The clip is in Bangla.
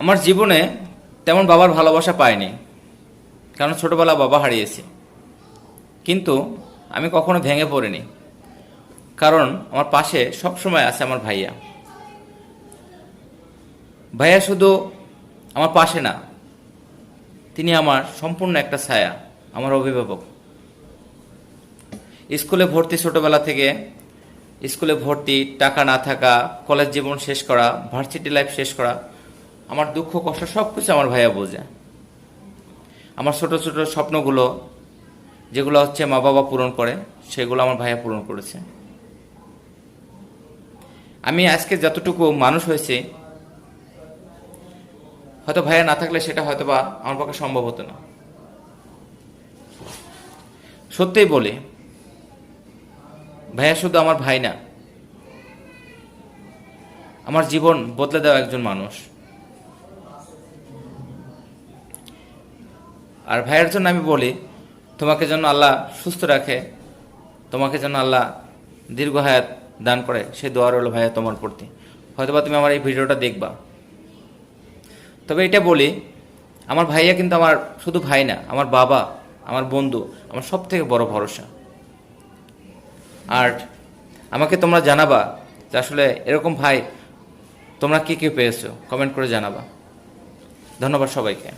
আমার জীবনে তেমন বাবার ভালোবাসা পাইনি, কারণ ছোটবেলা বাবা হারিয়েছি। কিন্তু আমি কখনো ভেঙে পড়িনি, কারণ আমার পাশে সবসময় আছে আমার ভাইয়া। ভাইয়া শুধু আমার পাশে না, তিনি আমার সম্পূর্ণ একটা ছায়া, আমার অভিভাবক। স্কুলে ভর্তি, ছোটবেলা থেকে স্কুলে ভর্তি, টাকা না থাকা, কলেজ জীবন শেষ করা, ভার্সিটি লাইফ শেষ করা, আমার দুঃখ কষ্ট সব কিছু আমার ভাইয়া বোঝে। আমার ছোট ছোট স্বপ্নগুলো যেগুলো হচ্ছে মা বাবা পূরণ করে, সেগুলো আমার ভাইয়া পূরণ করেছে। আমি আজকে যতটুকু মানুষ হয়েছি, হয়তো ভাইয়া না থাকলে সেটা হয়তো বা আমার পক্ষে সম্ভব হতো না। সত্যিই বলি, ভাইয়া শুধু আমার ভাই না, আমার জীবন বদলে দেওয়া একজন মানুষ। আর ভাইয়ের জন্য আমি বলি, তোমাকে যেন আল্লাহ সুস্থ রাখে, তোমাকে যেন আল্লাহ দীর্ঘ হায়াত দান করে, সেই দোয়া রইল ভাইয়া তোমার প্রতি। হয়তোবা তুমি আমার এই ভিডিওটা দেখবা। তবে এটা বলি, আমার ভাইয়া কিন্তু আমার শুধু ভাই না, আমার বাবা, আমার বন্ধু, আমার সব থেকে বড় ভরসা। আর আমাকে তোমরা জানাবা যে আসলে এরকম ভাই তোমরা কে কে পেয়েছো, কমেন্ট করে জানাবা। ধন্যবাদ সবাইকে।